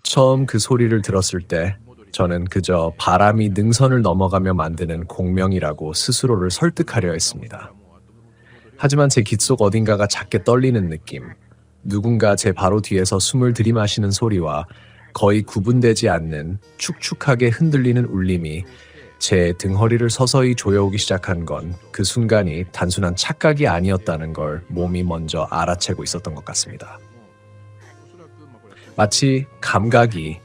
처음 그 소리를 들었을 때 저는 그저 바람이 능선을 넘어가며 만드는 공명이라고 스스로를 설득하려 했습니다. 하지만 제 귓속 어딘가가 작게 떨리는 느낌, 누군가 제 바로 뒤에서 숨을 들이마시는 소리와 거의 구분되지 않는 축축하게 흔들리는 울림이 제 등허리를 서서히 조여오기 시작한 건 그 순간이 단순한 착각이 아니었다는 걸 몸이 먼저 알아채고 있었던 것 같습니다. 마치 감각이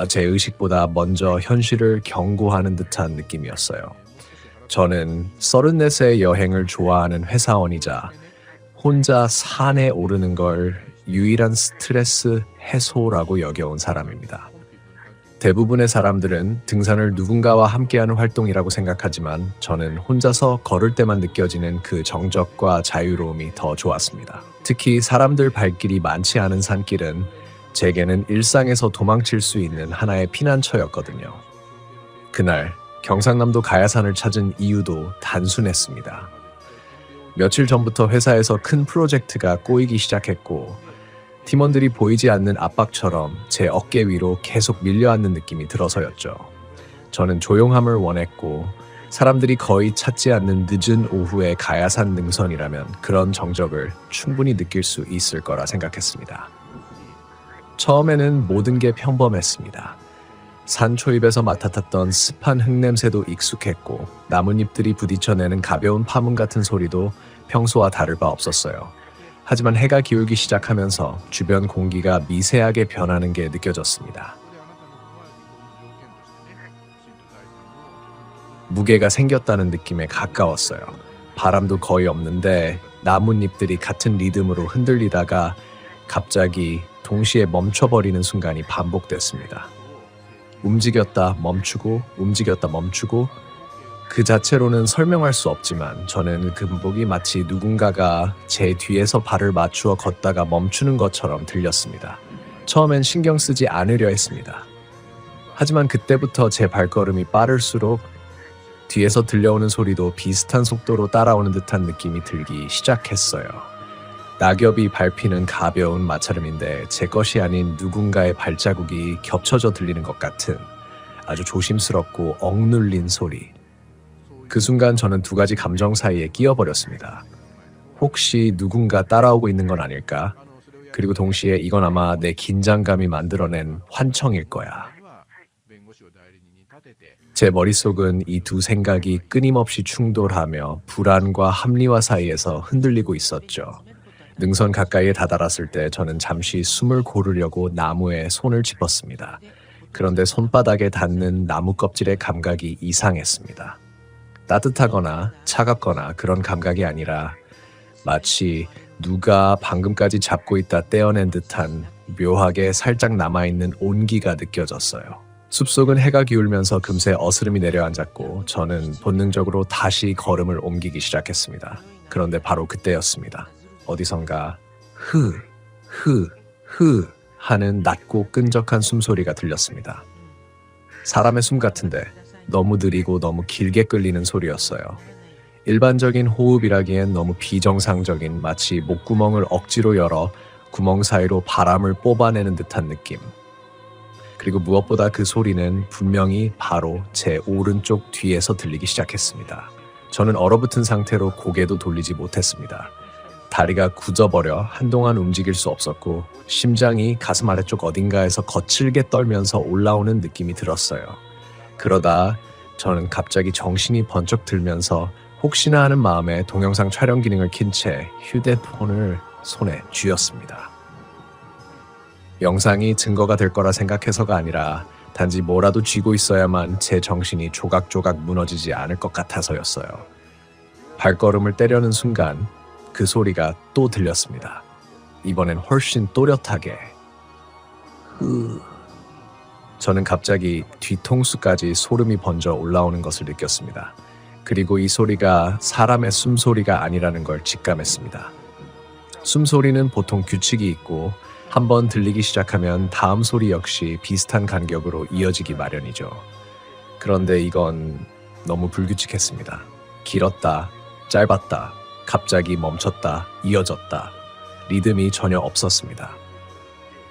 제 의식보다 먼저 현실을 경고하는 듯한 느낌이었어요. 저는 34세의 여행을 좋아하는 회사원이자 혼자 산에 오르는 걸 유일한 스트레스 해소라고 여겨온 사람입니다. 대부분의 사람들은 등산을 누군가와 함께하는 활동이라고 생각하지만 저는 혼자서 걸을 때만 느껴지는 그 정적과 자유로움이 더 좋았습니다. 특히 사람들 발길이 많지 않은 산길은 제게는 일상에서 도망칠 수 있는 하나의 피난처였거든요. 그날 경상남도 가야산을 찾은 이유도 단순했습니다. 며칠 전부터 회사에서 큰 프로젝트가 꼬이기 시작했고 팀원들이 보이지 않는 압박처럼 제 어깨 위로 계속 밀려앉는 느낌이 들어서였죠. 저는 조용함을 원했고 사람들이 거의 찾지 않는 늦은 오후의 가야산 능선이라면 그런 정적을 충분히 느낄 수 있을 거라 생각했습니다. 처음에는 모든 게 평범했습니다. 산 초입에서 맡아탔던 습한 흙냄새도 익숙했고 나뭇잎들이 부딪혀내는 가벼운 파문 같은 소리도 평소와 다를 바 없었어요. 하지만 해가 기울기 시작하면서 주변 공기가 미세하게 변하는 게 느껴졌습니다. 무게가 생겼다는 느낌에 가까웠어요. 바람도 거의 없는데 나뭇잎들이 같은 리듬으로 흔들리다가 갑자기 동시에 멈춰버리는 순간이 반복됐습니다. 움직였다 멈추고 움직였다 멈추고 그 자체로는 설명할 수 없지만 저는 그 반복이 마치 누군가가 제 뒤에서 발을 맞추어 걷다가 멈추는 것처럼 들렸습니다. 처음엔 신경 쓰지 않으려 했습니다. 하지만 그때부터 제 발걸음이 빠를수록 뒤에서 들려오는 소리도 비슷한 속도로 따라오는 듯한 느낌이 들기 시작했어요. 낙엽이 밟히는 가벼운 마찰음인데 제 것이 아닌 누군가의 발자국이 겹쳐져 들리는 것 같은 아주 조심스럽고 억눌린 소리. 그 순간 저는 두 가지 감정 사이에 끼어버렸습니다. 혹시 누군가 따라오고 있는 건 아닐까? 그리고 동시에 이건 아마 내 긴장감이 만들어낸 환청일 거야. 제 머릿속은 이 두 생각이 끊임없이 충돌하며 불안과 합리화 사이에서 흔들리고 있었죠. 능선 가까이에 다다랐을 때 저는 잠시 숨을 고르려고 나무에 손을 짚었습니다. 그런데 손바닥에 닿는 나무 껍질의 감각이 이상했습니다. 따뜻하거나 차갑거나 그런 감각이 아니라 마치 누가 방금까지 잡고 있다 떼어낸 듯한 묘하게 살짝 남아있는 온기가 느껴졌어요. 숲속은 해가 기울면서 금세 어스름이 내려앉았고 저는 본능적으로 다시 걸음을 옮기기 시작했습니다. 그런데 바로 그때였습니다. 어디선가 흐 하는 낮고 끈적한 숨소리가 들렸습니다. 사람의 숨 같은데 너무 느리고 너무 길게 끌리는 소리였어요. 일반적인 호흡이라기엔 너무 비정상적인 마치 목구멍을 억지로 열어 구멍 사이로 바람을 뽑아내는 듯한 느낌. 그리고 무엇보다 그 소리는 분명히 바로 제 오른쪽 뒤에서 들리기 시작했습니다. 저는 얼어붙은 상태로 고개도 돌리지 못했습니다. 다리가 굳어버려 한동안 움직일 수 없었고 심장이 가슴 아래쪽 어딘가에서 거칠게 떨면서 올라오는 느낌이 들었어요. 그러다 저는 갑자기 정신이 번쩍 들면서 혹시나 하는 마음에 동영상 촬영 기능을 킨 채 휴대폰을 손에 쥐었습니다. 영상이 증거가 될 거라 생각해서가 아니라 단지 뭐라도 쥐고 있어야만 제 정신이 조각조각 무너지지 않을 것 같아서였어요. 발걸음을 떼려는 순간 그 소리가 또 들렸습니다. 이번엔 훨씬 또렷하게 저는 갑자기 뒤통수까지 소름이 번져 올라오는 것을 느꼈습니다. 그리고 이 소리가 사람의 숨소리가 아니라는 걸 직감했습니다. 숨소리는 보통 규칙이 있고 한번 들리기 시작하면 다음 소리 역시 비슷한 간격으로 이어지기 마련이죠. 그런데 이건 너무 불규칙했습니다. 길었다, 짧았다, 갑자기 멈췄다, 이어졌다. 리듬이 전혀 없었습니다.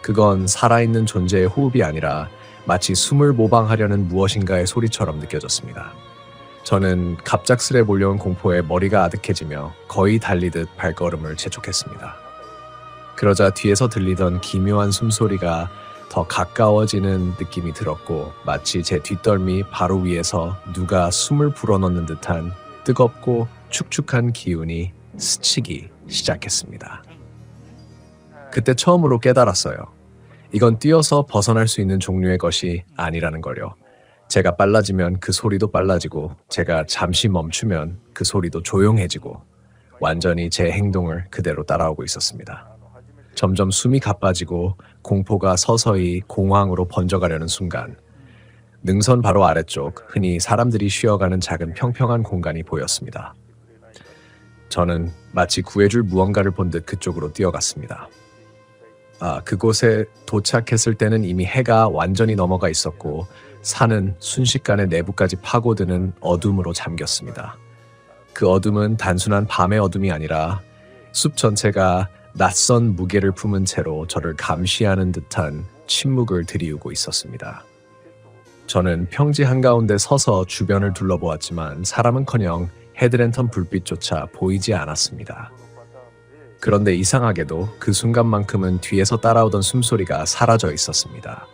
그건 살아있는 존재의 호흡이 아니라 마치 숨을 모방하려는 무엇인가의 소리처럼 느껴졌습니다. 저는 갑작스레 몰려온 공포에 머리가 아득해지며 거의 달리듯 발걸음을 재촉했습니다. 그러자 뒤에서 들리던 기묘한 숨소리가 더 가까워지는 느낌이 들었고 마치 제 뒷덜미 바로 위에서 누가 숨을 불어넣는 듯한 뜨겁고 축축한 기운이 스치기 시작했습니다. 그때 처음으로 깨달았어요. 이건 뛰어서 벗어날 수 있는 종류의 것이 아니라는 걸요. 제가 빨라지면 그 소리도 빨라지고 제가 잠시 멈추면 그 소리도 조용해지고 완전히 제 행동을 그대로 따라오고 있었습니다. 점점 숨이 가빠지고 공포가 서서히 공황으로 번져가려는 순간 능선 바로 아래쪽 흔히 사람들이 쉬어가는 작은 평평한 공간이 보였습니다. 저는 마치 구해줄 무언가를 본 듯 그쪽으로 뛰어갔습니다. 그곳에 도착했을 때는 이미 해가 완전히 넘어가 있었고 산은 순식간에 내부까지 파고드는 어둠으로 잠겼습니다. 그 어둠은 단순한 밤의 어둠이 아니라 숲 전체가 낯선 무게를 품은 채로 저를 감시하는 듯한 침묵을 들이우고 있었습니다. 저는 평지 한가운데 서서 주변을 둘러보았지만 사람은커녕 헤드랜턴 불빛조차 보이지 않았습니다. 그런데 이상하게도 그 순간만큼은 뒤에서 따라오던 숨소리가 사라져 있었습니다.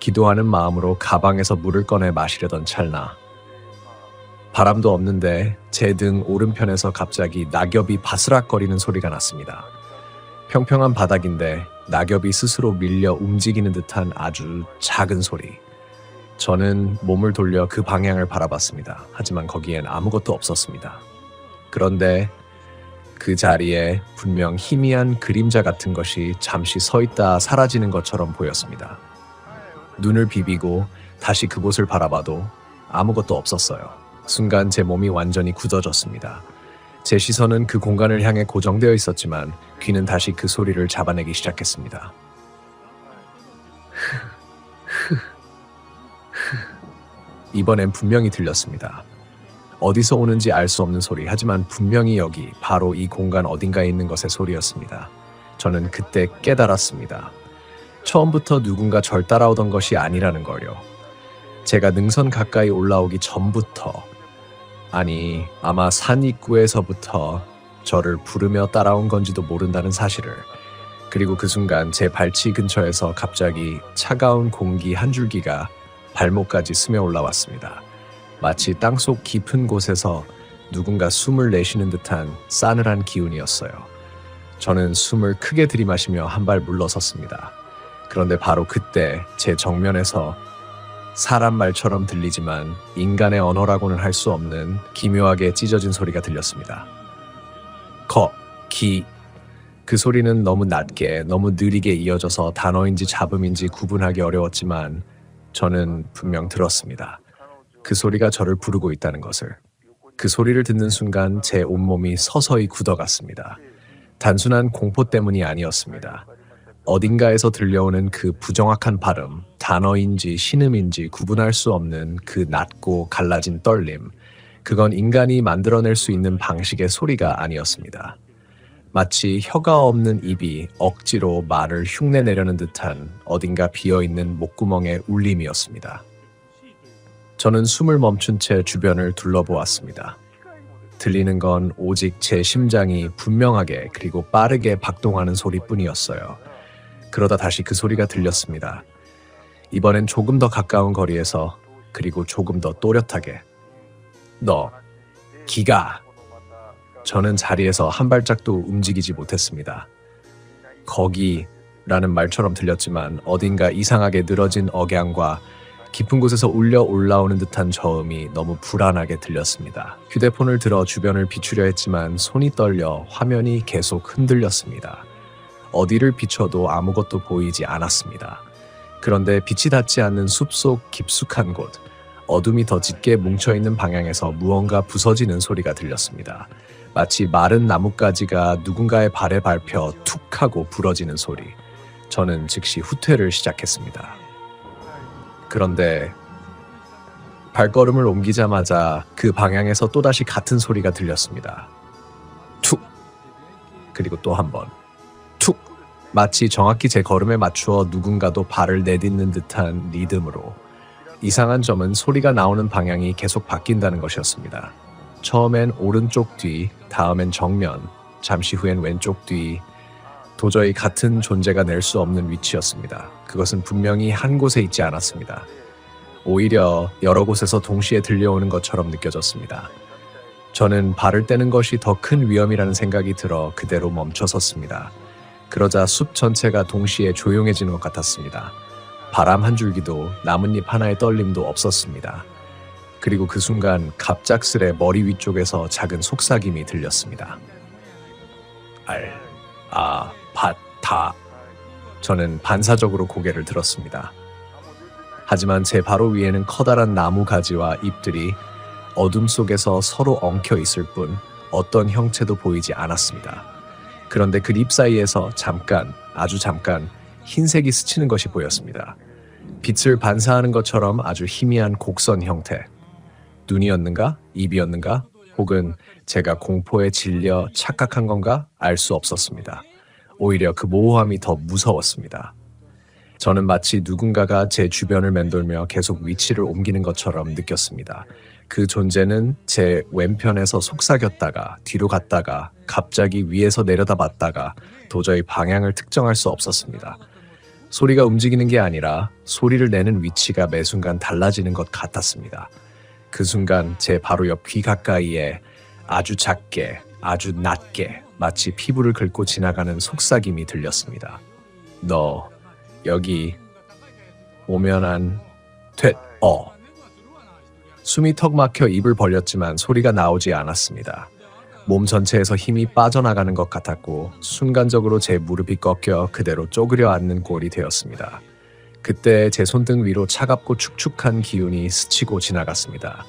기도하는 마음으로 가방에서 물을 꺼내 마시려던 찰나 바람도 없는데 제 등 오른편에서 갑자기 낙엽이 바스락거리는 소리가 났습니다. 평평한 바닥인데 낙엽이 스스로 밀려 움직이는 듯한 아주 작은 소리. 저는 몸을 돌려 그 방향을 바라봤습니다. 하지만 거기엔 아무것도 없었습니다. 그런데 그 자리에 분명 희미한 그림자 같은 것이 잠시 서 있다 사라지는 것처럼 보였습니다. 눈을 비비고 다시 그곳을 바라봐도 아무것도 없었어요. 순간 제 몸이 완전히 굳어졌습니다. 제 시선은 그 공간을 향해 고정되어 있었지만 귀는 다시 그 소리를 잡아내기 시작했습니다. 이번엔 분명히 들렸습니다. 어디서 오는지 알 수 없는 소리, 하지만 분명히 여기 바로 이 공간 어딘가에 있는 것의 소리였습니다. 저는 그때 깨달았습니다. 처음부터 누군가 절 따라오던 것이 아니라는 걸요. 제가 능선 가까이 올라오기 전부터, 아니 아마 산 입구에서부터 저를 부르며 따라온 건지도 모른다는 사실을, 그리고 그 순간 제 발치 근처에서 갑자기 차가운 공기 한 줄기가 발목까지 스며 올라왔습니다. 마치 땅속 깊은 곳에서 누군가 숨을 내쉬는 듯한 싸늘한 기운이었어요. 저는 숨을 크게 들이마시며 한 발 물러섰습니다. 그런데 바로 그때 제 정면에서 사람 말처럼 들리지만 인간의 언어라고는 할 수 없는 기묘하게 찢어진 소리가 들렸습니다. 그 소리는 너무 낮게, 너무 느리게 이어져서 단어인지 잡음인지 구분하기 어려웠지만 저는 분명 들었습니다. 그 소리가 저를 부르고 있다는 것을. 그 소리를 듣는 순간 제 온몸이 서서히 굳어갔습니다. 단순한 공포 때문이 아니었습니다. 어딘가에서 들려오는 그 부정확한 발음, 단어인지 신음인지 구분할 수 없는 그 낮고 갈라진 떨림, 그건 인간이 만들어낼 수 있는 방식의 소리가 아니었습니다. 마치 혀가 없는 입이 억지로 말을 흉내내려는 듯한 어딘가 비어있는 목구멍의 울림이었습니다. 저는 숨을 멈춘 채 주변을 둘러보았습니다. 들리는 건 오직 제 심장이 분명하게 그리고 빠르게 박동하는 소리뿐이었어요. 그러다 다시 그 소리가 들렸습니다. 이번엔 조금 더 가까운 거리에서, 그리고 조금 더 또렷하게. 너, 기가. 저는 자리에서 한 발짝도 움직이지 못했습니다. 거기라는 말처럼 들렸지만 어딘가 이상하게 늘어진 억양과 깊은 곳에서 울려 올라오는 듯한 저음이 너무 불안하게 들렸습니다. 휴대폰을 들어 주변을 비추려 했지만 손이 떨려 화면이 계속 흔들렸습니다. 어디를 비춰도 아무것도 보이지 않았습니다. 그런데 빛이 닿지 않는 숲속 깊숙한 곳, 어둠이 더 짙게 뭉쳐있는 방향에서 무언가 부서지는 소리가 들렸습니다. 마치 마른 나뭇가지가 누군가의 발에 밟혀 툭 하고 부러지는 소리. 저는 즉시 후퇴를 시작했습니다. 그런데 발걸음을 옮기자마자 그 방향에서 또다시 같은 소리가 들렸습니다. 툭! 그리고 또 한 번. 툭! 마치 정확히 제 걸음에 맞추어 누군가도 발을 내딛는 듯한 리듬으로. 이상한 점은 소리가 나오는 방향이 계속 바뀐다는 것이었습니다. 처음엔 오른쪽 뒤, 다음엔 정면, 잠시 후엔 왼쪽 뒤. 도저히 같은 존재가 낼 수 없는 위치였습니다. 그것은 분명히 한 곳에 있지 않았습니다. 오히려 여러 곳에서 동시에 들려오는 것처럼 느껴졌습니다. 저는 발을 떼는 것이 더 큰 위험이라는 생각이 들어 그대로 멈춰섰습니다. 그러자 숲 전체가 동시에 조용해지는 것 같았습니다. 바람 한 줄기도 나뭇잎 하나의 떨림도 없었습니다. 그리고 그 순간 갑작스레 머리 위쪽에서 작은 속삭임이 들렸습니다. 다. 저는 반사적으로 고개를 들었습니다. 하지만 제 바로 위에는 커다란 나무 가지와 잎들이 어둠 속에서 서로 엉켜 있을 뿐 어떤 형체도 보이지 않았습니다. 그런데 그 잎 사이에서 잠깐, 아주 잠깐 흰색이 스치는 것이 보였습니다. 빛을 반사하는 것처럼 아주 희미한 곡선 형태. 눈이었는가? 입이었는가? 혹은 제가 공포에 질려 착각한 건가? 알 수 없었습니다. 오히려 그 모호함이 더 무서웠습니다. 저는 마치 누군가가 제 주변을 맴돌며 계속 위치를 옮기는 것처럼 느꼈습니다. 그 존재는 제 왼편에서 속삭였다가 뒤로 갔다가 갑자기 위에서 내려다봤다가 도저히 방향을 특정할 수 없었습니다. 소리가 움직이는 게 아니라 소리를 내는 위치가 매 순간 달라지는 것 같았습니다. 그 순간 제 바로 옆 귀 가까이에 아주 작게, 아주 낮게 마치 피부를 긁고 지나가는 속삭임이 들렸습니다. 너 여기 오면 안 돼. 숨이 턱 막혀 입을 벌렸지만 소리가 나오지 않았습니다. 몸 전체에서 힘이 빠져나가는 것 같았고 순간적으로 제 무릎이 꺾여 그대로 쪼그려 앉는 꼴이 되었습니다. 그때 제 손등 위로 차갑고 축축한 기운이 스치고 지나갔습니다.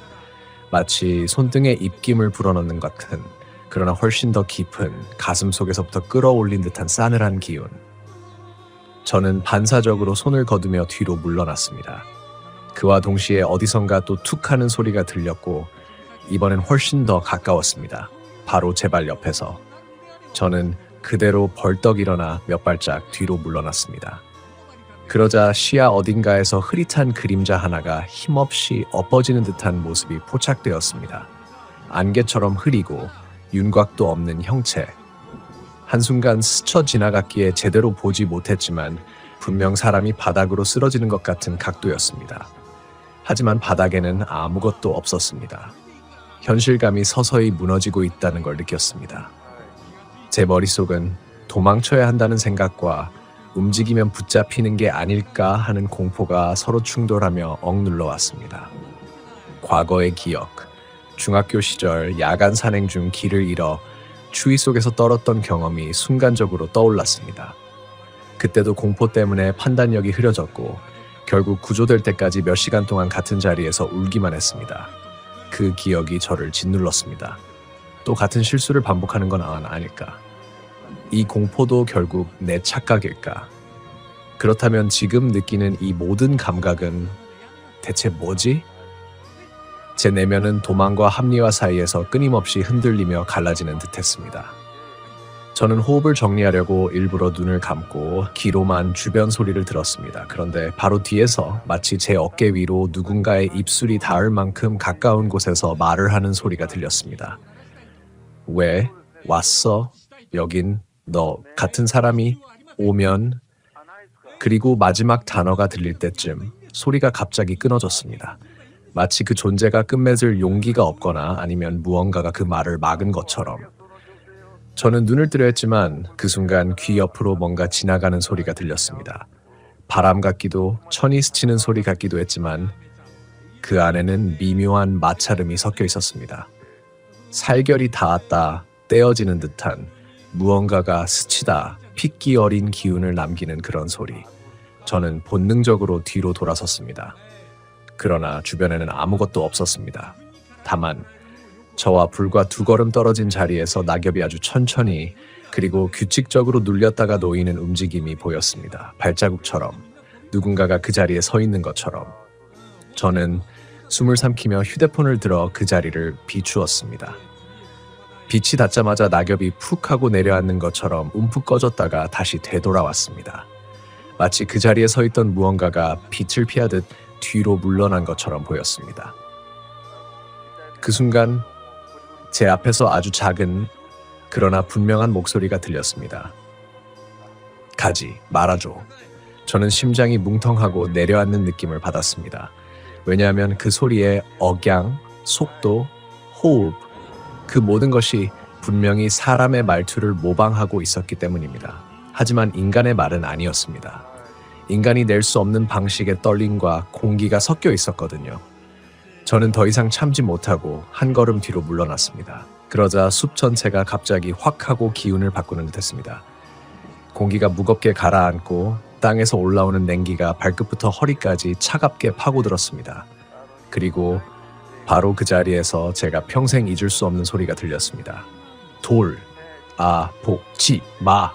마치 손등에 입김을 불어넣는 것 같은, 그러나 훨씬 더 깊은 가슴 속에서부터 끌어올린 듯한 싸늘한 기운. 저는 반사적으로 손을 거두며 뒤로 물러났습니다. 그와 동시에 어디선가 또 툭 하는 소리가 들렸고 이번엔 훨씬 더 가까웠습니다. 바로 제 발 옆에서. 저는 그대로 벌떡 일어나 몇 발짝 뒤로 물러났습니다. 그러자 시야 어딘가에서 흐릿한 그림자 하나가 힘없이 엎어지는 듯한 모습이 포착되었습니다. 안개처럼 흐리고 윤곽도 없는 형체. 한순간 스쳐 지나갔기에 제대로 보지 못했지만 분명 사람이 바닥으로 쓰러지는 것 같은 각도였습니다. 하지만 바닥에는 아무것도 없었습니다. 현실감이 서서히 무너지고 있다는 걸 느꼈습니다. 제 머릿속은 도망쳐야 한다는 생각과 움직이면 붙잡히는 게 아닐까 하는 공포가 서로 충돌하며 억눌러 왔습니다. 과거의 기억, 중학교 시절 야간 산행 중 길을 잃어 추위 속에서 떨었던 경험이 순간적으로 떠올랐습니다. 그때도 공포 때문에 판단력이 흐려졌고 결국 구조될 때까지 몇 시간 동안 같은 자리에서 울기만 했습니다. 그 기억이 저를 짓눌렀습니다. 또 같은 실수를 반복하는 건 아닐까? 이 공포도 결국 내 착각일까? 그렇다면 지금 느끼는 이 모든 감각은 대체 뭐지? 제 내면은 도망과 합리화 사이에서 끊임없이 흔들리며 갈라지는 듯했습니다. 저는 호흡을 정리하려고 일부러 눈을 감고 귀로만 주변 소리를 들었습니다. 그런데 바로 뒤에서 마치 제 어깨 위로 누군가의 입술이 닿을 만큼 가까운 곳에서 말을 하는 소리가 들렸습니다. 왜 왔어? 여긴 너 같은 사람이 오면. 그리고 마지막 단어가 들릴 때쯤 소리가 갑자기 끊어졌습니다. 마치 그 존재가 끝맺을 용기가 없거나 아니면 무언가가 그 말을 막은 것처럼. 저는 눈을 뜨려 했지만 그 순간 귀 옆으로 뭔가 지나가는 소리가 들렸습니다. 바람 같기도 천이 스치는 소리 같기도 했지만 그 안에는 미묘한 마찰음이 섞여 있었습니다. 살결이 닿았다 떼어지는 듯한 무언가가 스치다 핏기 어린 기운을 남기는 그런 소리. 저는 본능적으로 뒤로 돌아섰습니다. 그러나 주변에는 아무것도 없었습니다. 다만 저와 불과 2걸음 떨어진 자리에서 낙엽이 아주 천천히 그리고 규칙적으로 눌렸다가 놓이는 움직임이 보였습니다. 발자국처럼 누군가가 그 자리에 서 있는 것처럼. 저는 숨을 삼키며 휴대폰을 들어 그 자리를 비추었습니다. 빛이 닿자마자 낙엽이 푹 하고 내려앉는 것처럼 움푹 꺼졌다가 다시 되돌아왔습니다. 마치 그 자리에 서 있던 무언가가 빛을 피하듯 뒤로 물러난 것처럼 보였습니다. 그 순간 제 앞에서 아주 작은 그러나 분명한 목소리가 들렸습니다. 가지, 말아줘. 저는 심장이 뭉텅하고 내려앉는 느낌을 받았습니다. 왜냐하면 그 소리의 억양, 속도, 호흡, 그 모든 것이 분명히 사람의 말투를 모방하고 있었기 때문입니다. 하지만 인간의 말은 아니었습니다. 인간이 낼 수 없는 방식의 떨림과 공기가 섞여 있었거든요. 저는 더 이상 참지 못하고 한 걸음 뒤로 물러났습니다. 그러자 숲 전체가 갑자기 확 하고 기운을 바꾸는 듯했습니다. 공기가 무겁게 가라앉고 땅에서 올라오는 냉기가 발끝부터 허리까지 차갑게 파고들었습니다. 그리고 바로 그 자리에서 제가 평생 잊을 수 없는 소리가 들렸습니다. 돌, 아, 복, 지, 마.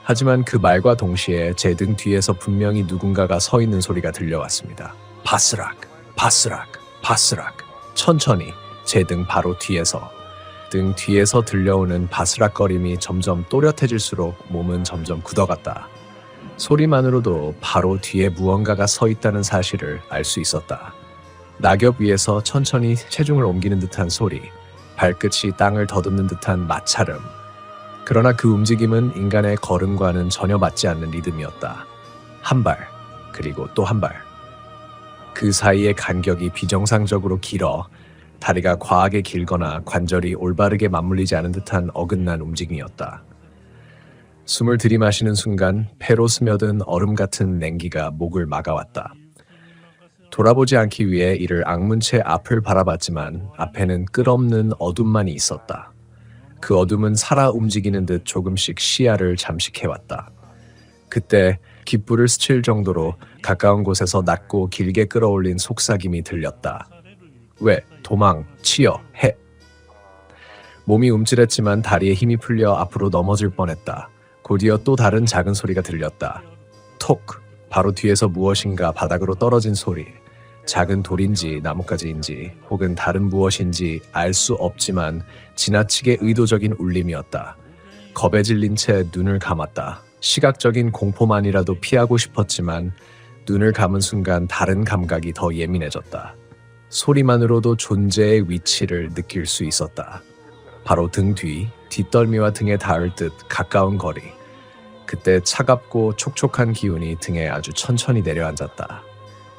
하지만 그 말과 동시에 제 등 뒤에서 분명히 누군가가 서 있는 소리가 들려왔습니다. 바스락, 바스락, 바스락. 천천히 제 등 바로 뒤에서. 등 뒤에서 들려오는 바스락거림이 점점 또렷해질수록 몸은 점점 굳어갔다. 소리만으로도 바로 뒤에 무언가가 서 있다는 사실을 알 수 있었다. 낙엽 위에서 천천히 체중을 옮기는 듯한 소리, 발끝이 땅을 더듬는 듯한 마찰음. 그러나 그 움직임은 인간의 걸음과는 전혀 맞지 않는 리듬이었다. 한 발, 그리고 또 한 발. 그 사이의 간격이 비정상적으로 길어 다리가 과하게 길거나 관절이 올바르게 맞물리지 않은 듯한 어긋난 움직임이었다. 숨을 들이마시는 순간 폐로 스며든 얼음 같은 냉기가 목을 막아왔다. 돌아보지 않기 위해 이를 악문 채 앞을 바라봤지만 앞에는 끝없는 어둠만이 있었다. 그 어둠은 살아 움직이는 듯 조금씩 시야를 잠식해왔다. 그때 귓불을 스칠 정도로 가까운 곳에서 낮고 길게 끌어올린 속삭임이 들렸다. 왜, 도망, 치여, 해. 몸이 움찔했지만 다리에 힘이 풀려 앞으로 넘어질 뻔했다. 곧이어 또 다른 작은 소리가 들렸다. 톡, 바로 뒤에서 무엇인가 바닥으로 떨어진 소리. 작은 돌인지 나뭇가지인지 혹은 다른 무엇인지 알 수 없지만 지나치게 의도적인 울림이었다. 겁에 질린 채 눈을 감았다. 시각적인 공포만이라도 피하고 싶었지만 눈을 감은 순간 다른 감각이 더 예민해졌다. 소리만으로도 존재의 위치를 느낄 수 있었다. 바로 등 뒤, 뒷덜미와 등에 닿을 듯 가까운 거리. 그때 차갑고 촉촉한 기운이 등에 아주 천천히 내려앉았다.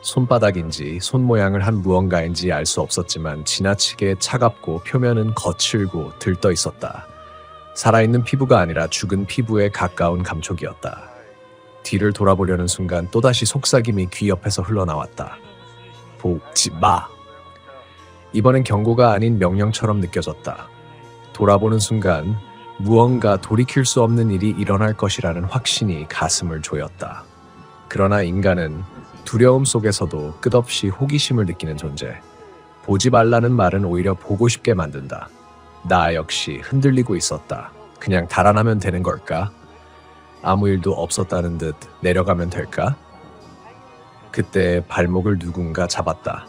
손바닥인지 손 모양을 한 무언가인지 알 수 없었지만 지나치게 차갑고 표면은 거칠고 들떠 있었다. 살아있는 피부가 아니라 죽은 피부에 가까운 감촉이었다. 뒤를 돌아보려는 순간 또다시 속삭임이 귀 옆에서 흘러나왔다. 보지 마! 이번엔 경고가 아닌 명령처럼 느껴졌다. 돌아보는 순간 무언가 돌이킬 수 없는 일이 일어날 것이라는 확신이 가슴을 조였다. 그러나 인간은 두려움 속에서도 끝없이 호기심을 느끼는 존재. 보지 말라는 말은 오히려 보고 싶게 만든다. 나 역시 흔들리고 있었다. 그냥 달아나면 되는 걸까? 아무 일도 없었다는 듯 내려가면 될까? 그때 발목을 누군가 잡았다.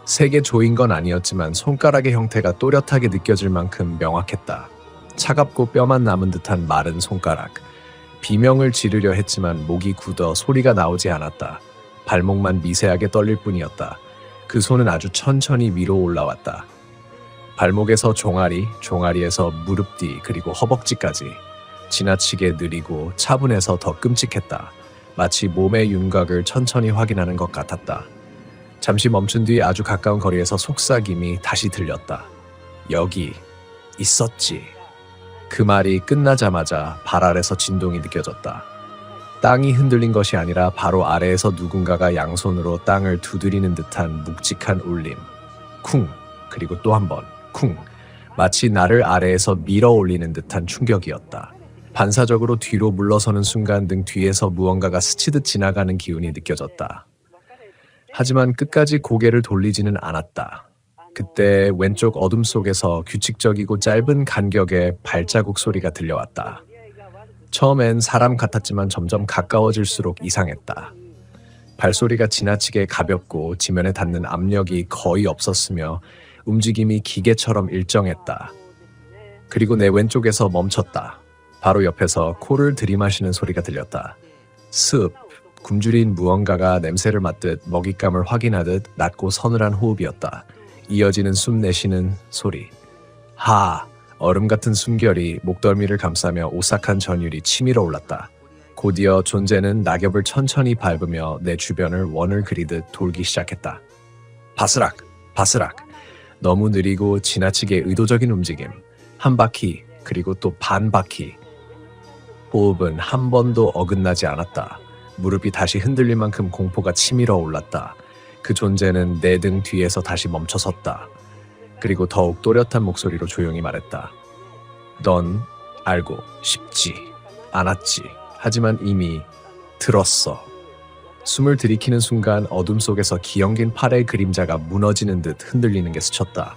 세게 조인 건 아니었지만 손가락의 형태가 또렷하게 느껴질 만큼 명확했다. 차갑고 뼈만 남은 듯한 마른 손가락. 비명을 지르려 했지만 목이 굳어 소리가 나오지 않았다. 발목만 미세하게 떨릴 뿐이었다. 그 손은 아주 천천히 위로 올라왔다. 발목에서 종아리, 종아리에서 무릎 뒤 그리고 허벅지까지. 지나치게 느리고 차분해서 더 끔찍했다. 마치 몸의 윤곽을 천천히 확인하는 것 같았다. 잠시 멈춘 뒤 아주 가까운 거리에서 속삭임이 다시 들렸다. 여기 있었지. 그 말이 끝나자마자 발 아래서 진동이 느껴졌다. 땅이 흔들린 것이 아니라 바로 아래에서 누군가가 양손으로 땅을 두드리는 듯한 묵직한 울림. 쿵! 그리고 또 한 번. 쿵! 마치 나를 아래에서 밀어 올리는 듯한 충격이었다. 반사적으로 뒤로 물러서는 순간 등 뒤에서 무언가가 스치듯 지나가는 기운이 느껴졌다. 하지만 끝까지 고개를 돌리지는 않았다. 그때 왼쪽 어둠 속에서 규칙적이고 짧은 간격의 발자국 소리가 들려왔다. 처음엔 사람 같았지만 점점 가까워질수록 이상했다. 발소리가 지나치게 가볍고 지면에 닿는 압력이 거의 없었으며 움직임이 기계처럼 일정했다. 그리고 내 왼쪽에서 멈췄다. 바로 옆에서 코를 들이마시는 소리가 들렸다. 습, 굶주린 무언가가 냄새를 맡듯 먹잇감을 확인하듯 낮고 서늘한 호흡이었다. 이어지는 숨 내쉬는 소리. 하! 얼음 같은 숨결이 목덜미를 감싸며 오싹한 전율이 치밀어 올랐다. 곧이어 존재는 낙엽을 천천히 밟으며 내 주변을 원을 그리듯 돌기 시작했다. 바스락! 바스락! 너무 느리고 지나치게 의도적인 움직임. 한 바퀴, 그리고 또 반 바퀴. 호흡은 한 번도 어긋나지 않았다. 무릎이 다시 흔들릴 만큼 공포가 치밀어 올랐다. 그 존재는 내 등 뒤에서 다시 멈춰섰다. 그리고 더욱 또렷한 목소리로 조용히 말했다. 넌 알고 싶지 않았지. 하지만 이미 들었어. 숨을 들이키는 순간 어둠 속에서 기영긴 팔의 그림자가 무너지는 듯 흔들리는 게 스쳤다.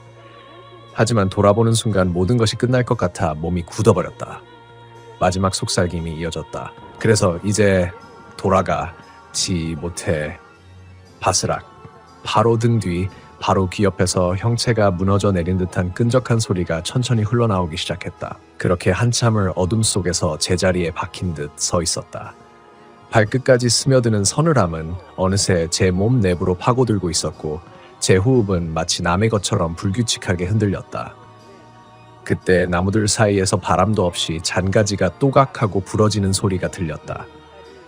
하지만 돌아보는 순간 모든 것이 끝날 것 같아 몸이 굳어버렸다. 마지막 속삭임이 이어졌다. 그래서 이제 돌아가지 못해. 바스락. 바로 등 뒤, 바로 귀 옆에서 형체가 무너져 내린 듯한 끈적한 소리가 천천히 흘러나오기 시작했다. 그렇게 한참을 어둠 속에서 제자리에 박힌 듯 서 있었다. 발끝까지 스며드는 서늘함은 어느새 제 몸 내부로 파고들고 있었고 제 호흡은 마치 남의 것처럼 불규칙하게 흔들렸다. 그때 나무들 사이에서 바람도 없이 잔가지가 또각하고 부러지는 소리가 들렸다.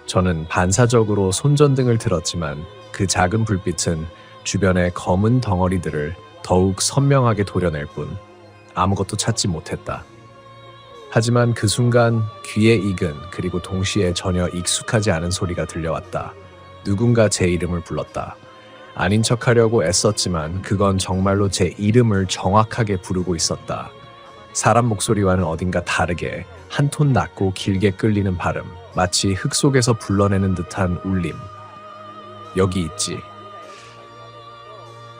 저는 반사적으로 손전등을 들었지만 그 작은 불빛은 주변의 검은 덩어리들을 더욱 선명하게 도려낼 뿐 아무것도 찾지 못했다. 하지만 그 순간 귀에 익은 그리고 동시에 전혀 익숙하지 않은 소리가 들려왔다. 누군가 제 이름을 불렀다. 아닌 척하려고 애썼지만 그건 정말로 제 이름을 정확하게 부르고 있었다. 사람 목소리와는 어딘가 다르게 한 톤 낮고 길게 끌리는 발음, 마치 흙 속에서 불러내는 듯한 울림. 여기 있지.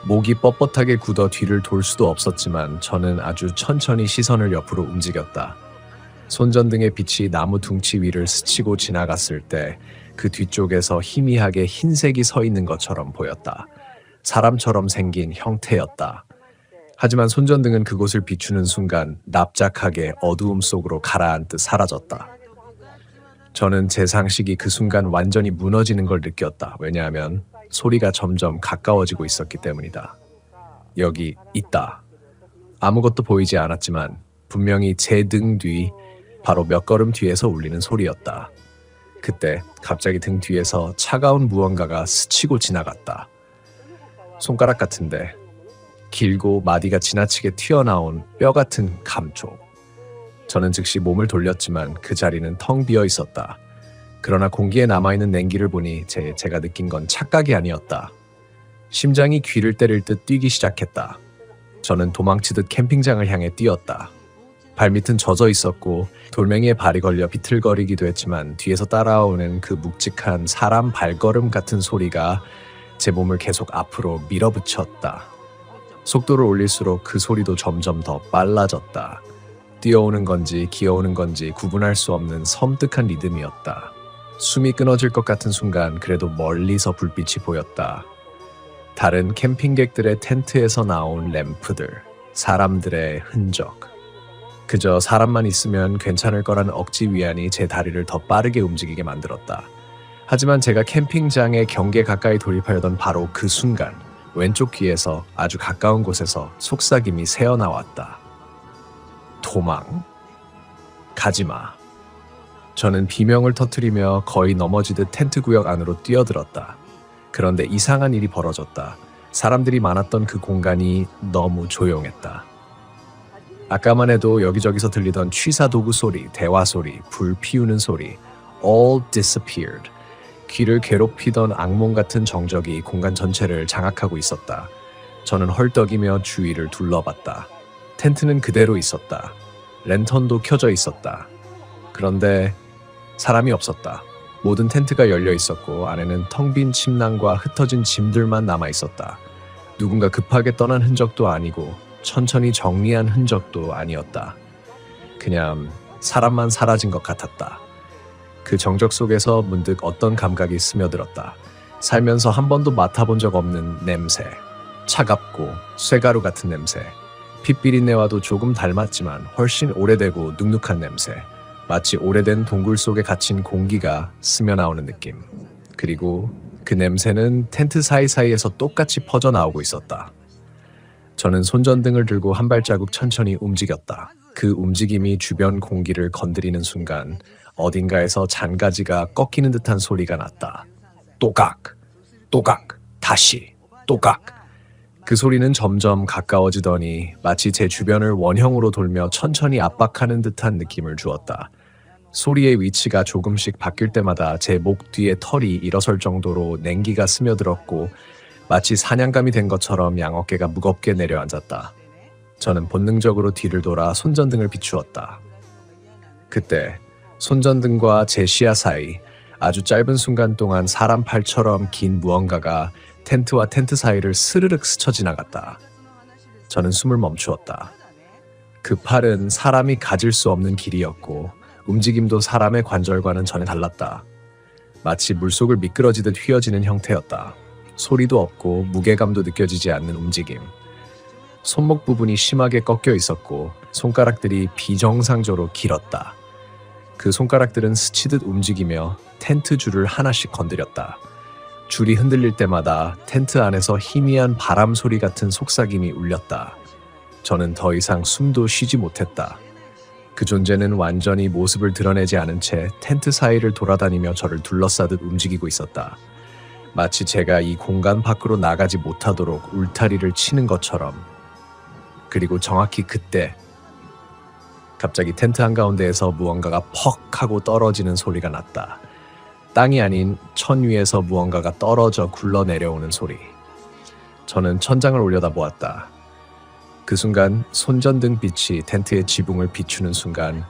목이 뻣뻣하게 굳어 뒤를 돌 수도 없었지만 저는 아주 천천히 시선을 옆으로 움직였다. 손전등의 빛이 나무 둥치 위를 스치고 지나갔을 때 그 뒤쪽에서 희미하게 흰색이 서 있는 것처럼 보였다. 사람처럼 생긴 형태였다. 하지만 손전등은 그곳을 비추는 순간 납작하게 어두움 속으로 가라앉듯 사라졌다. 저는 제 상식이 그 순간 완전히 무너지는 걸 느꼈다. 왜냐하면 소리가 점점 가까워지고 있었기 때문이다. 여기 있다. 아무것도 보이지 않았지만 분명히 제 등 뒤, 바로 몇 걸음 뒤에서 울리는 소리였다. 그때 갑자기 등 뒤에서 차가운 무언가가 스치고 지나갔다. 손가락 같은데 길고 마디가 지나치게 튀어나온 뼈 같은 감촉. 저는 즉시 몸을 돌렸지만 그 자리는 텅 비어 있었다. 그러나 공기에 남아있는 냉기를 보니 제가 느낀 건 착각이 아니었다. 심장이 귀를 때릴 듯 뛰기 시작했다. 저는 도망치듯 캠핑장을 향해 뛰었다. 발밑은 젖어 있었고 돌멩이에 발이 걸려 비틀거리기도 했지만 뒤에서 따라오는 그 묵직한 사람 발걸음 같은 소리가 제 몸을 계속 앞으로 밀어붙였다. 속도를 올릴수록 그 소리도 점점 더 빨라졌다. 뛰어오는 건지 기어오는 건지 구분할 수 없는 섬뜩한 리듬이었다. 숨이 끊어질 것 같은 순간 그래도 멀리서 불빛이 보였다. 다른 캠핑객들의 텐트에서 나온 램프들, 사람들의 흔적. 그저 사람만 있으면 괜찮을 거라는 억지 위안이 제 다리를 더 빠르게 움직이게 만들었다. 하지만 제가 캠핑장의 경계 가까이 돌입하려던 바로 그 순간 왼쪽 귀에서 아주 가까운 곳에서 속삭임이 새어나왔다. 도망. 가지마. 저는 비명을 터뜨리며 거의 넘어지듯 텐트 구역 안으로 뛰어들었다. 그런데 이상한 일이 벌어졌다. 사람들이 많았던 그 공간이 너무 조용했다. 아까만 해도 여기저기서 들리던 취사 도구 소리, 대화 소리, 불 피우는 소리, all disappeared. 귀를 괴롭히던 악몽 같은 정적이 공간 전체를 장악하고 있었다. 저는 헐떡이며 주위를 둘러봤다. 텐트는 그대로 있었다. 랜턴도 켜져 있었다. 그런데 사람이 없었다. 모든 텐트가 열려 있었고 안에는 텅 빈 침낭과 흩어진 짐들만 남아 있었다. 누군가 급하게 떠난 흔적도 아니고 천천히 정리한 흔적도 아니었다. 그냥 사람만 사라진 것 같았다. 그 정적 속에서 문득 어떤 감각이 스며들었다. 살면서 한 번도 맡아본 적 없는 냄새. 차갑고 쇠가루 같은 냄새. 핏 비린내와도 조금 닮았지만 훨씬 오래되고 눅눅한 냄새. 마치 오래된 동굴 속에 갇힌 공기가 스며나오는 느낌. 그리고 그 냄새는 텐트 사이사이에서 똑같이 퍼져나오고 있었다. 저는 손전등을 들고 한 발자국 천천히 움직였다. 그 움직임이 주변 공기를 건드리는 순간 어딘가에서 잔가지가 꺾이는 듯한 소리가 났다. 또각, 또각, 다시, 또각. 그 소리는 점점 가까워지더니 마치 제 주변을 원형으로 돌며 천천히 압박하는 듯한 느낌을 주었다. 소리의 위치가 조금씩 바뀔 때마다 제 목 뒤에 털이 일어설 정도로 냉기가 스며들었고 마치 사냥감이 된 것처럼 양어깨가 무겁게 내려앉았다. 저는 본능적으로 뒤를 돌아 손전등을 비추었다. 그때 손전등과 제 시야 사이 아주 짧은 순간 동안 사람 팔처럼 긴 무언가가 텐트와 텐트 사이를 스르륵 스쳐 지나갔다. 저는 숨을 멈추었다. 그 팔은 사람이 가질 수 없는 길이었고 움직임도 사람의 관절과는 전혀 달랐다. 마치 물속을 미끄러지듯 휘어지는 형태였다. 소리도 없고 무게감도 느껴지지 않는 움직임. 손목 부분이 심하게 꺾여 있었고 손가락들이 비정상적으로 길었다. 그 손가락들은 스치듯 움직이며 텐트 줄을 하나씩 건드렸다. 줄이 흔들릴 때마다 텐트 안에서 희미한 바람 소리 같은 속삭임이 울렸다. 저는 더 이상 숨도 쉬지 못했다. 그 존재는 완전히 모습을 드러내지 않은 채 텐트 사이를 돌아다니며 저를 둘러싸듯 움직이고 있었다. 마치 제가 이 공간 밖으로 나가지 못하도록 울타리를 치는 것처럼. 그리고 정확히 그때 갑자기 텐트 한가운데에서 무언가가 퍽 하고 떨어지는 소리가 났다. 땅이 아닌 천 위에서 무언가가 떨어져 굴러내려오는 소리. 저는 천장을 올려다보았다. 그 순간 손전등 빛이 텐트의 지붕을 비추는 순간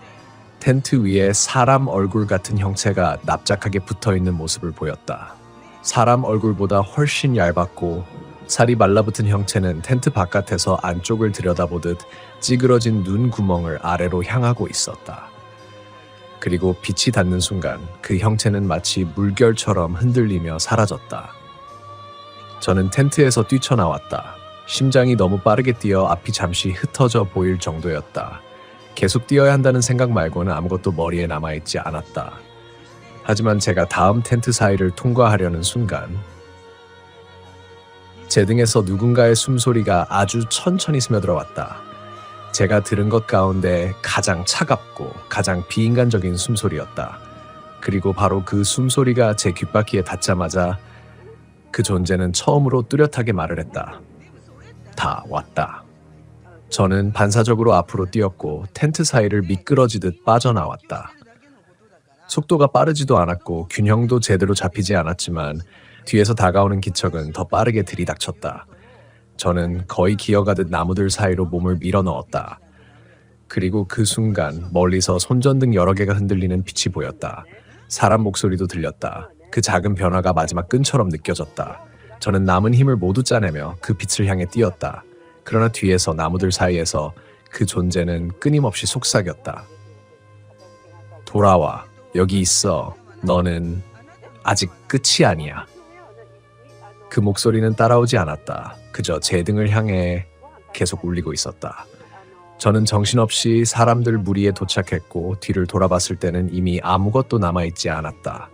텐트 위에 사람 얼굴 같은 형체가 납작하게 붙어있는 모습을 보였다. 사람 얼굴보다 훨씬 얇았고 살이 말라붙은 형체는 텐트 바깥에서 안쪽을 들여다보듯 찌그러진 눈 구멍을 아래로 향하고 있었다. 그리고 빛이 닿는 순간 그 형체는 마치 물결처럼 흔들리며 사라졌다. 저는 텐트에서 뛰쳐나왔다. 심장이 너무 빠르게 뛰어 앞이 잠시 흩어져 보일 정도였다. 계속 뛰어야 한다는 생각 말고는 아무것도 머리에 남아있지 않았다. 하지만 제가 다음 텐트 사이를 통과하려는 순간 제 등에서 누군가의 숨소리가 아주 천천히 스며들어왔다. 제가 들은 것 가운데 가장 차갑고 가장 비인간적인 숨소리였다. 그리고 바로 그 숨소리가 제 귓바퀴에 닿자마자 그 존재는 처음으로 뚜렷하게 말을 했다. 다 왔다. 저는 반사적으로 앞으로 뛰었고 텐트 사이를 미끄러지듯 빠져나왔다. 속도가 빠르지도 않았고 균형도 제대로 잡히지 않았지만 뒤에서 다가오는 기척은 더 빠르게 들이닥쳤다. 저는 거의 기어가듯 나무들 사이로 몸을 밀어 넣었다. 그리고 그 순간 멀리서 손전등 여러 개가 흔들리는 빛이 보였다. 사람 목소리도 들렸다. 그 작은 변화가 마지막 끈처럼 느껴졌다. 저는 남은 힘을 모두 짜내며 그 빛을 향해 뛰었다. 그러나 뒤에서 나무들 사이에서 그 존재는 끊임없이 속삭였다. 돌아와. 여기 있어. 너는 아직 끝이 아니야. 그 목소리는 따라오지 않았다. 그저 제 등을 향해 계속 울리고 있었다. 저는 정신없이 사람들 무리에 도착했고 뒤를 돌아봤을 때는 이미 아무것도 남아있지 않았다.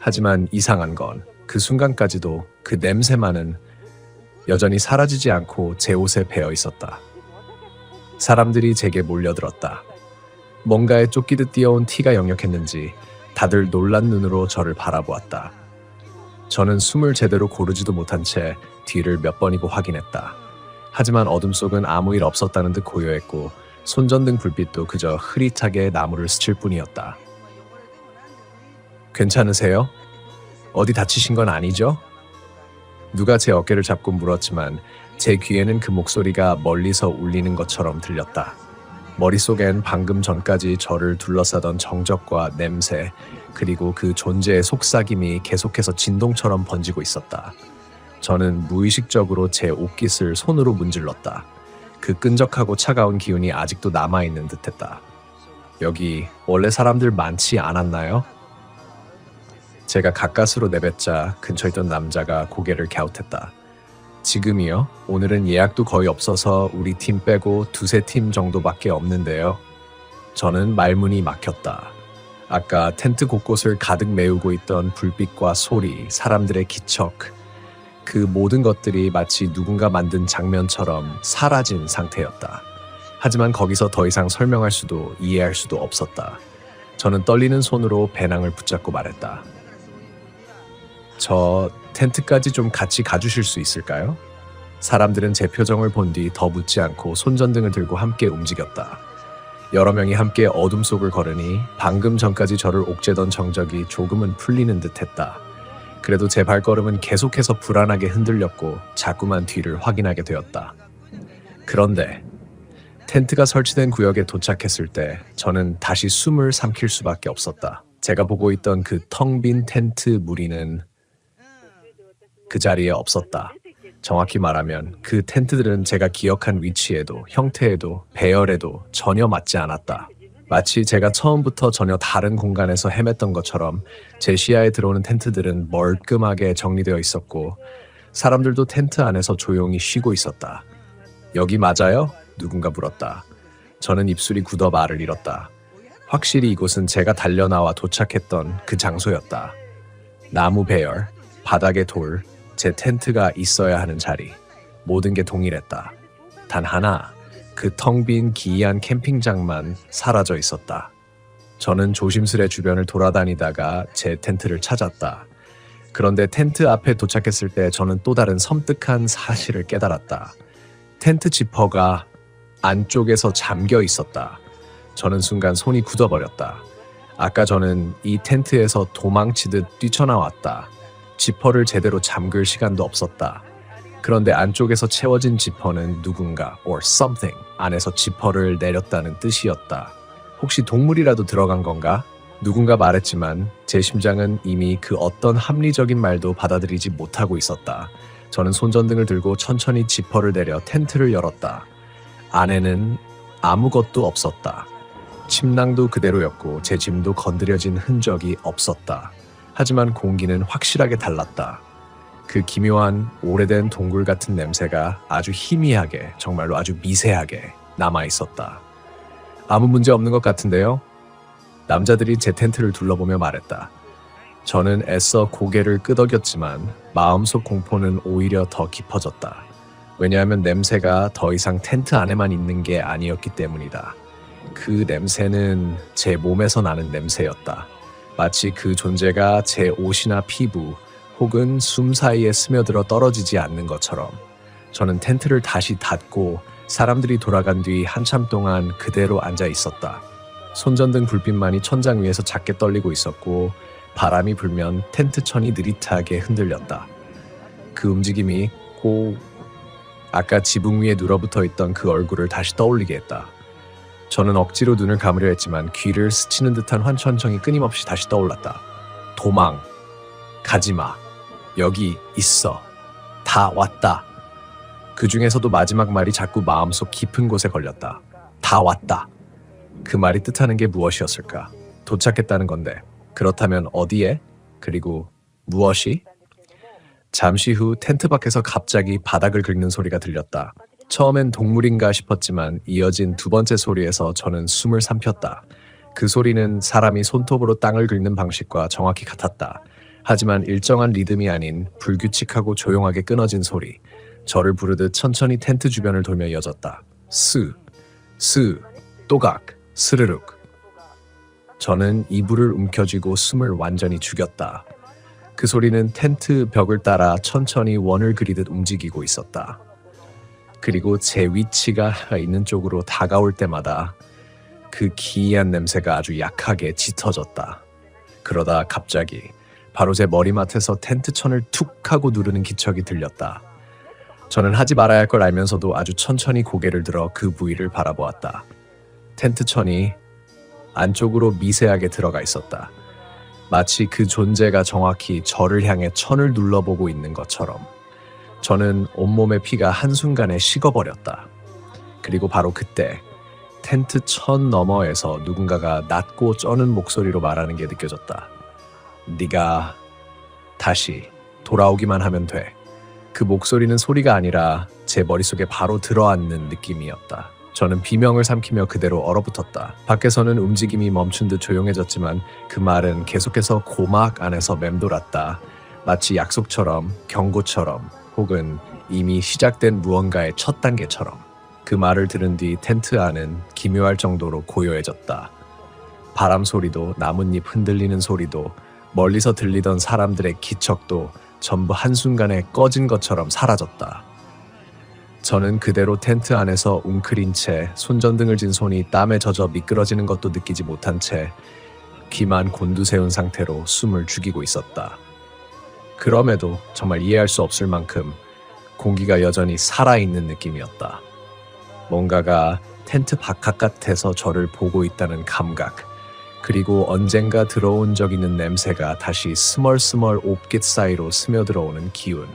하지만 이상한 건 그 순간까지도 그 냄새만은 여전히 사라지지 않고 제 옷에 배어 있었다. 사람들이 제게 몰려들었다. 뭔가에 쫓기듯 뛰어온 티가 역력했는지 다들 놀란 눈으로 저를 바라보았다. 저는 숨을 제대로 고르지도 못한 채 뒤를 몇 번이고 확인했다. 하지만 어둠 속은 아무 일 없었다는 듯 고요했고 손전등 불빛도 그저 흐릿하게 나무를 스칠 뿐이었다. 괜찮으세요? 어디 다치신 건 아니죠? 누가 제 어깨를 잡고 물었지만 제 귀에는 그 목소리가 멀리서 울리는 것처럼 들렸다. 머릿속엔 방금 전까지 저를 둘러싸던 정적과 냄새, 그리고 그 존재의 속삭임이 계속해서 진동처럼 번지고 있었다. 저는 무의식적으로 제 옷깃을 손으로 문질렀다. 그 끈적하고 차가운 기운이 아직도 남아있는 듯했다. 여기 원래 사람들 많지 않았나요? 제가 가까스로 내뱉자 근처에 있던 남자가 고개를 갸웃했다. 지금이요? 오늘은 예약도 거의 없어서 우리 팀 빼고 두세 팀 정도밖에 없는데요. 저는 말문이 막혔다. 아까 텐트 곳곳을 가득 메우고 있던 불빛과 소리, 사람들의 기척, 그 모든 것들이 마치 누군가 만든 장면처럼 사라진 상태였다. 하지만 거기서 더 이상 설명할 수도 이해할 수도 없었다. 저는 떨리는 손으로 배낭을 붙잡고 말했다. 저 텐트까지 좀 같이 가주실 수 있을까요? 사람들은 제 표정을 본 뒤 더 묻지 않고 손전등을 들고 함께 움직였다. 여러 명이 함께 어둠 속을 걸으니 방금 전까지 저를 옥죄던 정적이 조금은 풀리는 듯했다. 그래도 제 발걸음은 계속해서 불안하게 흔들렸고 자꾸만 뒤를 확인하게 되었다. 그런데 텐트가 설치된 구역에 도착했을 때 저는 다시 숨을 삼킬 수밖에 없었다. 제가 보고 있던 그 텅 빈 텐트 무리는 그 자리에 없었다. 정확히 말하면 그 텐트들은 제가 기억한 위치에도 형태에도 배열에도 전혀 맞지 않았다. 마치 제가 처음부터 전혀 다른 공간에서 헤맸던 것처럼 제 시야에 들어오는 텐트들은 멀끔하게 정리되어 있었고 사람들도 텐트 안에서 조용히 쉬고 있었다. 여기 맞아요? 누군가 물었다. 저는 입술이 굳어 말을 잃었다. 확실히 이곳은 제가 달려나와 도착했던 그 장소였다. 나무 배열, 바닥의 돌, 제 텐트가 있어야 하는 자리, 모든 게 동일했다. 단 하나, 그 텅 빈 기이한 캠핑장만 사라져 있었다. 저는 조심스레 주변을 돌아다니다가 제 텐트를 찾았다. 그런데 텐트 앞에 도착했을 때 저는 또 다른 섬뜩한 사실을 깨달았다. 텐트 지퍼가 안쪽에서 잠겨 있었다. 저는 순간 손이 굳어버렸다. 아까 저는 이 텐트에서 도망치듯 뛰쳐나왔다. 지퍼를 제대로 잠글 시간도 없었다. 그런데 안쪽에서 채워진 지퍼는 누군가 or something 안에서 지퍼를 내렸다는 뜻이었다. 혹시 동물이라도 들어간 건가? 누군가 말했지만 제 심장은 이미 그 어떤 합리적인 말도 받아들이지 못하고 있었다. 저는 손전등을 들고 천천히 지퍼를 내려 텐트를 열었다. 안에는 아무것도 없었다. 침낭도 그대로였고 제 짐도 건드려진 흔적이 없었다. 하지만 공기는 확실하게 달랐다. 그 기묘한 오래된 동굴 같은 냄새가 아주 희미하게, 정말로 아주 미세하게 남아있었다. 아무 문제 없는 것 같은데요? 남자들이 제 텐트를 둘러보며 말했다. 저는 애써 고개를 끄덕였지만 마음속 공포는 오히려 더 깊어졌다. 왜냐하면 냄새가 더 이상 텐트 안에만 있는 게 아니었기 때문이다. 그 냄새는 제 몸에서 나는 냄새였다. 마치 그 존재가 제 옷이나 피부 혹은 숨 사이에 스며들어 떨어지지 않는 것처럼 저는 텐트를 다시 닫고 사람들이 돌아간 뒤 한참 동안 그대로 앉아 있었다. 손전등 불빛만이 천장 위에서 작게 떨리고 있었고 바람이 불면 텐트 천이 느릿하게 흔들렸다. 그 움직임이 꼭 아까 지붕 위에 눌어붙어 있던 그 얼굴을 다시 떠올리게 했다. 저는 억지로 눈을 감으려 했지만 귀를 스치는 듯한 환청성이 끊임없이 다시 떠올랐다. 도망, 가지마, 여기 있어, 다 왔다. 그 중에서도 마지막 말이 자꾸 마음속 깊은 곳에 걸렸다. 다 왔다. 그 말이 뜻하는 게 무엇이었을까? 도착했다는 건데 그렇다면 어디에? 그리고 무엇이? 잠시 후 텐트 밖에서 갑자기 바닥을 긁는 소리가 들렸다. 처음엔 동물인가 싶었지만 이어진 두 번째 소리에서 저는 숨을 삼켰다. 그 소리는 사람이 손톱으로 땅을 긁는 방식과 정확히 같았다. 하지만 일정한 리듬이 아닌 불규칙하고 조용하게 끊어진 소리. 저를 부르듯 천천히 텐트 주변을 돌며 이어졌다. 스, 또각, 스르륵. 저는 이불을 움켜쥐고 숨을 완전히 죽였다. 그 소리는 텐트 벽을 따라 천천히 원을 그리듯 움직이고 있었다. 그리고 제 위치가 있는 쪽으로 다가올 때마다 그 기이한 냄새가 아주 약하게 짙어졌다. 그러다 갑자기 바로 제 머리맡에서 텐트 천을 툭 하고 누르는 기척이 들렸다. 저는 하지 말아야 할 걸 알면서도 아주 천천히 고개를 들어 그 부위를 바라보았다. 텐트 천이 안쪽으로 미세하게 들어가 있었다. 마치 그 존재가 정확히 저를 향해 천을 눌러보고 있는 것처럼. 저는 온몸의 피가 한순간에 식어버렸다. 그리고 바로 그때 텐트 천 너머에서 누군가가 낮고 쩌는 목소리로 말하는 게 느껴졌다. 네가 다시 돌아오기만 하면 돼. 그 목소리는 소리가 아니라 제 머릿속에 바로 들어앉는 느낌이었다. 저는 비명을 삼키며 그대로 얼어붙었다. 밖에서는 움직임이 멈춘 듯 조용해졌지만 그 말은 계속해서 고막 안에서 맴돌았다. 마치 약속처럼, 경고처럼, 혹은 이미 시작된 무언가의 첫 단계처럼. 그 말을 들은 뒤 텐트 안은 기묘할 정도로 고요해졌다. 바람 소리도, 나뭇잎 흔들리는 소리도, 멀리서 들리던 사람들의 기척도 전부 한순간에 꺼진 것처럼 사라졌다. 저는 그대로 텐트 안에서 웅크린 채 손전등을 쥔 손이 땀에 젖어 미끄러지는 것도 느끼지 못한 채 귀만 곤두세운 상태로 숨을 죽이고 있었다. 그럼에도 정말 이해할 수 없을 만큼 공기가 여전히 살아있는 느낌이었다. 뭔가가 텐트 바깥에서 저를 보고 있다는 감각, 그리고 언젠가 들어온 적 있는 냄새가 다시 스멀스멀 옷깃 사이로 스며들어오는 기운.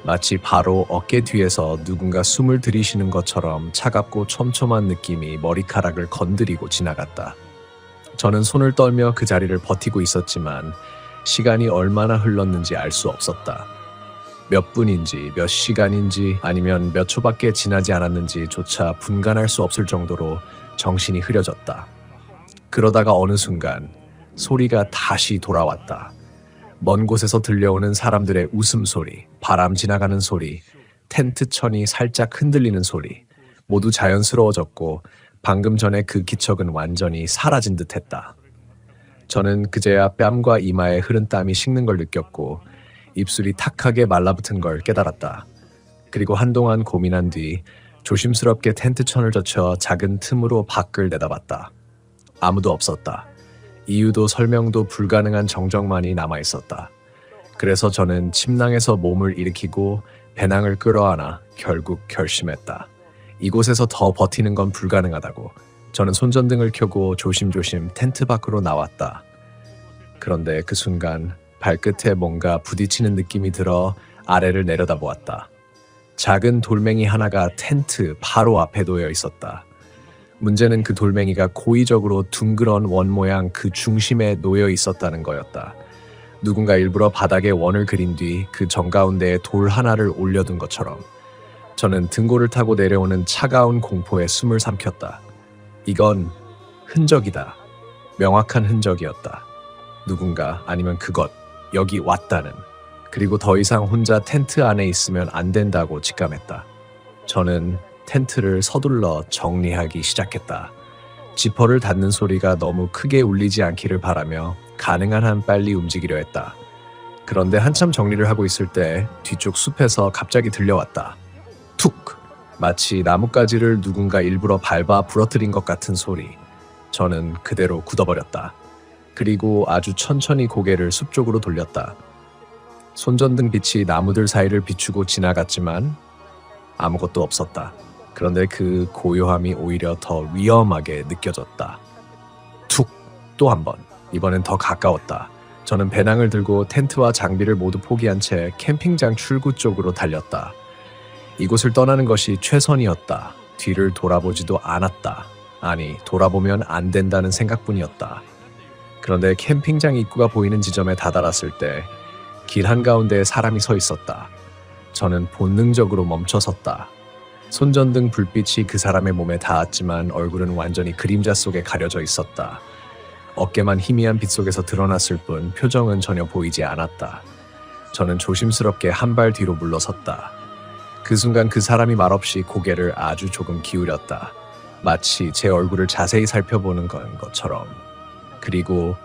마치 바로 어깨 뒤에서 누군가 숨을 들이쉬는 것처럼 차갑고 촘촘한 느낌이 머리카락을 건드리고 지나갔다. 저는 손을 떨며 그 자리를 버티고 있었지만 시간이 얼마나 흘렀는지 알 수 없었다. 몇 분인지, 몇 시간인지, 아니면 몇 초밖에 지나지 않았는지조차 분간할 수 없을 정도로 정신이 흐려졌다. 그러다가 어느 순간 소리가 다시 돌아왔다. 먼 곳에서 들려오는 사람들의 웃음소리, 바람 지나가는 소리, 텐트 천이 살짝 흔들리는 소리, 모두 자연스러워졌고 방금 전에 그 기척은 완전히 사라진 듯했다. 저는 그제야 뺨과 이마에 흐른 땀이 식는 걸 느꼈고 입술이 탁하게 말라붙은 걸 깨달았다. 그리고 한동안 고민한 뒤 조심스럽게 텐트 천을 젖혀 작은 틈으로 밖을 내다봤다. 아무도 없었다. 이유도 설명도 불가능한 정적만이 남아있었다. 그래서 저는 침낭에서 몸을 일으키고 배낭을 끌어안아 결국 결심했다. 이곳에서 더 버티는 건 불가능하다고. 저는 손전등을 켜고 조심조심 텐트 밖으로 나왔다. 그런데 그 순간 발끝에 뭔가 부딪히는 느낌이 들어 아래를 내려다보았다. 작은 돌멩이 하나가 텐트 바로 앞에 놓여 있었다. 문제는 그 돌멩이가 고의적으로 둥그런 원 모양 그 중심에 놓여 있었다는 거였다. 누군가 일부러 바닥에 원을 그린 뒤 그 정가운데에 돌 하나를 올려둔 것처럼. 저는 등골을 타고 내려오는 차가운 공포에 숨을 삼켰다. 이건 흔적이다. 명확한 흔적이었다. 누군가 아니면 그것, 여기 왔다는. 그리고 더 이상 혼자 텐트 안에 있으면 안 된다고 직감했다. 저는 텐트를 서둘러 정리하기 시작했다. 지퍼를 닫는 소리가 너무 크게 울리지 않기를 바라며 가능한 한 빨리 움직이려 했다. 그런데 한참 정리를 하고 있을 때 뒤쪽 숲에서 갑자기 들려왔다. 툭! 마치 나뭇가지를 누군가 일부러 밟아 부러뜨린 것 같은 소리. 저는 그대로 굳어버렸다. 그리고 아주 천천히 고개를 숲 쪽으로 돌렸다. 손전등 빛이 나무들 사이를 비추고 지나갔지만 아무것도 없었다. 그런데 그 고요함이 오히려 더 위험하게 느껴졌다. 툭! 또 한 번. 이번엔 더 가까웠다. 저는 배낭을 들고 텐트와 장비를 모두 포기한 채 캠핑장 출구 쪽으로 달렸다. 이곳을 떠나는 것이 최선이었다. 뒤를 돌아보지도 않았다. 아니, 돌아보면 안 된다는 생각뿐이었다. 그런데 캠핑장 입구가 보이는 지점에 다다랐을 때 길 한가운데에 사람이 서 있었다. 저는 본능적으로 멈춰섰다. 손전등 불빛이 그 사람의 몸에 닿았지만 얼굴은 완전히 그림자 속에 가려져 있었다. 어깨만 희미한 빛 속에서 드러났을 뿐 표정은 전혀 보이지 않았다. 저는 조심스럽게 한 발 뒤로 물러섰다. 그 순간 그 사람이 말없이 고개를 아주 조금 기울였다. 마치 제 얼굴을 자세히 살펴보는 것처럼. 그리고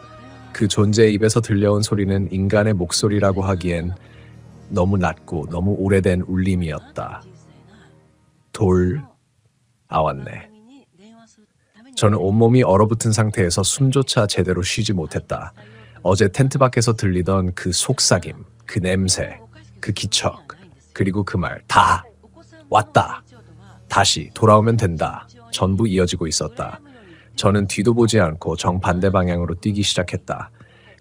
그 존재의 입에서 들려온 소리는 인간의 목소리라고 하기엔 너무 낮고 너무 오래된 울림이었다. 왔네. 저는 온몸이 얼어붙은 상태에서 숨조차 제대로 쉬지 못했다. 어제 텐트 밖에서 들리던 그 속삭임, 그 냄새, 그 기척, 그리고 그 말, 다 왔다. 다시 돌아오면 된다. 전부 이어지고 있었다. 저는 뒤도 보지 않고 정반대 방향으로 뛰기 시작했다.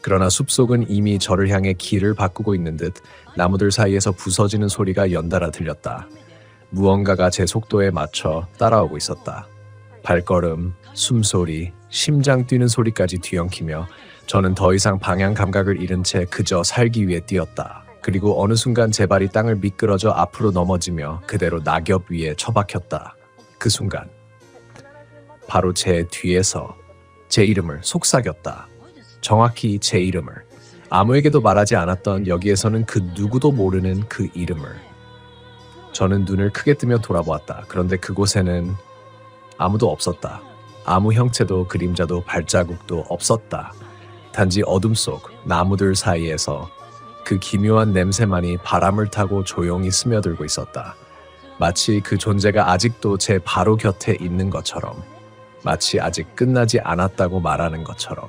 그러나 숲속은 이미 저를 향해 길을 바꾸고 있는 듯 나무들 사이에서 부서지는 소리가 연달아 들렸다. 무언가가 제 속도에 맞춰 따라오고 있었다. 발걸음, 숨소리, 심장 뛰는 소리까지 뒤엉키며 저는 더 이상 방향 감각을 잃은 채 그저 살기 위해 뛰었다. 그리고 어느 순간 제 발이 땅을 미끄러져 앞으로 넘어지며 그대로 낙엽 위에 처박혔다. 그 순간 바로 제 뒤에서 제 이름을 속삭였다. 정확히 제 이름을. 아무에게도 말하지 않았던 여기에서는 그 누구도 모르는 그 이름을. 저는 눈을 크게 뜨며 돌아보았다. 그런데 그곳에는 아무도 없었다. 아무 형체도 그림자도 발자국도 없었다. 단지 어둠 속 나무들 사이에서 그 기묘한 냄새만이 바람을 타고 조용히 스며들고 있었다. 마치 그 존재가 아직도 제 바로 곁에 있는 것처럼. 마치 아직 끝나지 않았다고 말하는 것처럼.